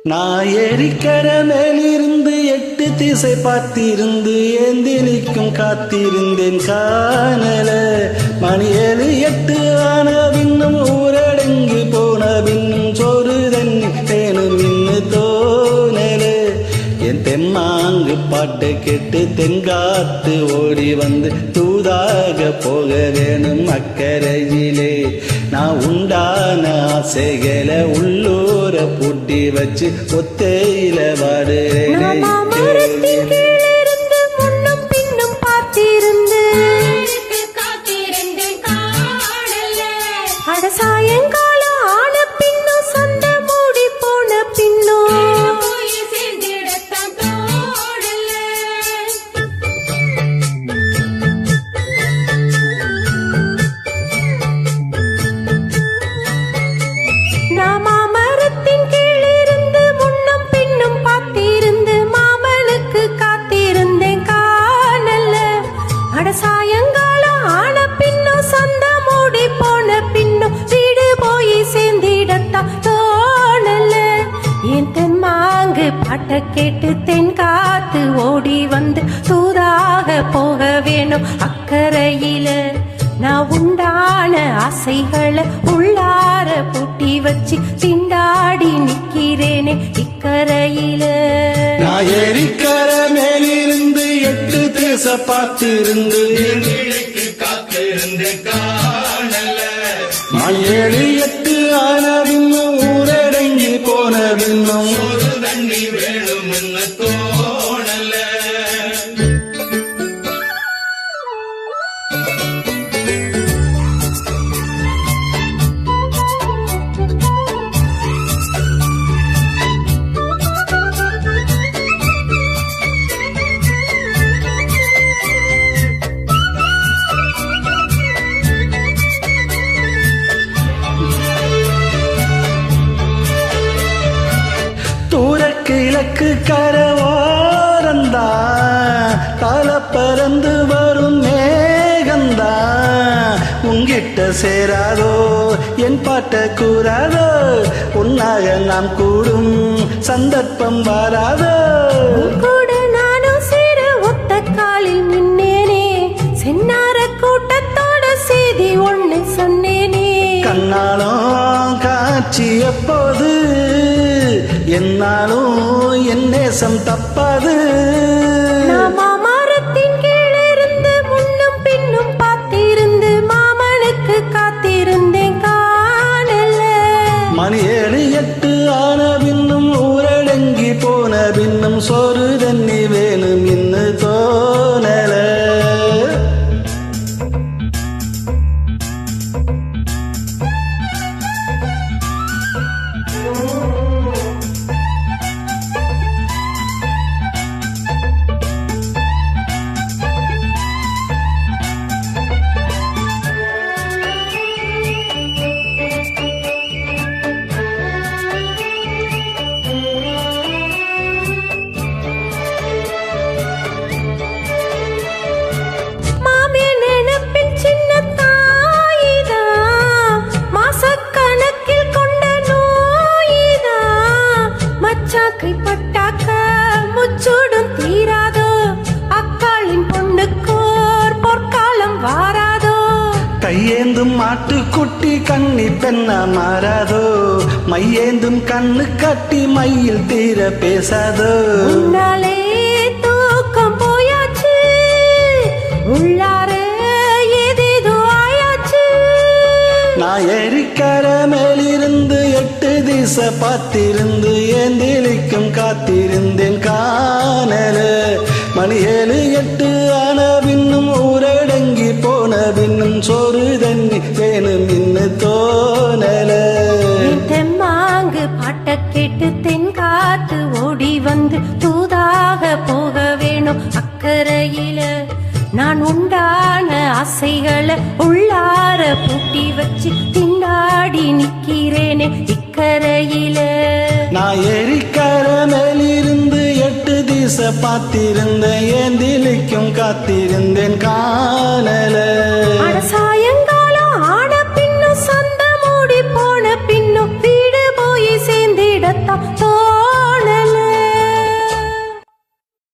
நான் ஏரிக்கர மேலிருந்து 8 திசை பார்த்திருந்து ஏந்தி நிற்கும் காத்திருந்தேன் காணல. மணி 7 8 ஆன பின்னும் ஊரடங்கு போன பின்னும் சோறு தண்ணி தேனும் இன்னு தோணல. என் தெம்மாங்கு பாட்டை கேட்டு தென்காத்து ஓடி வந்து தூதாக போக வேணும் அக்கரையிலே. நான் உண்டான ஆசைகளை உள்ளூர பூட்டி வச்சு ஒத்தையில வாடுறேன். சாயங்காலம் ஆன பின்னும் சண்டை மூடி போன பின்னும் மாமரத்தின் கீழிருந்து முன்னும் பின்னும் பார்த்திருந்து மாமனுக்கு காத்திருந்தேன் காணல. அட சாயங்காலம் ஆன பின்னும் சண்டை மூடி போன பின்னும் வீடு போய் சேர்ந்திடத்தான் தோணல. என் தென்மாங்கு பாட்டை கேட்டு தென்காத்து ஓடி வந்து தூதாக போக வேணும் அக்கறையில. நான் உண்டான ஆசைகளை உள்ளார பூட்டி வச்சு திண்டாடி நிக்கிறேனே இக்கரையில. நான் ஏரிக்கர மேலிருந்து 8 திசை பார்த்திருந்து காத்திருந்தேன் காணல. மணி 7 8 ஆன பின்னும் ஊரடங்கி போன பின்னும் தண்ணி வேணும் தோணல. கிழக்கு கரவோரந்தா தல பறந்து வரும் மேகந்தா. உங்கிட்ட சேராதோ என் பாட்ட கூறாதோ, உன்னாக நாம் கூடும் சந்தர்ப்பம் வராதோ. கூட நானும் சேர ஒத்த காலில் நின்னேனே, சென்னார கூட்டத்தோட செய்தி ஒண்ணு சொன்னேனே. கண்ணாலும் காட்சி எப்போது என்னாலும் என் நேசம் தப்பாது. மாமரத்தின் கீழிருந்து முன்னும் பின்னும் பார்த்திருந்து மாமனுக்கு காத்திருந்தேன் காணல. மணி 7 8 ஆன பின்னும் ஊரடங்கி போன பின்னும் சோறு தண்ணி வேணும் இன்னு தோணல. கைப்பட்டாக்க முச்சூடும் தீராதோ, அக்காளின் பொண்ணுக்கோர் பொற்காலம் வாராதோ. கையேந்தும் மாட்டுக்குட்டி கண்ணி பெண்ணா மாறாதோ, மையேந்தும் கண்ணு கட்டி மையில் தீர பேசாதோ. உன்னாலே தூக்கம் போயாச்சு, உள்ளார ஏதேதோ ஆயாச்சு. நான் ஏரிக்கர மேலிருந்து 8 திசை பார்த்திருந்து ஏந்திலிக்கும் காத்திருந்தேன் காணல. மணி 7 8 ஆன பின்னும் ஊரடங்கி போன பின்னும் சோறு தண்ணி வேணும் இன்னு தோணல. தெம்மாங்கு பாட்டை கேட்டு தென்காத்து ஓடி வந்து தூதாக போக வேணும் அக்கறையில. நான் உண்டான ஆசைகளை உள்ளார பூட்டி வச்சு திண்டாடி நிக்கிறேனே இக்கரையில. நான் ஏரிக்கர மேலிருந்து 8 திசை பார்த்திருந்த ஏந்திலிக்கும் காத்திருந்தேன் காணல.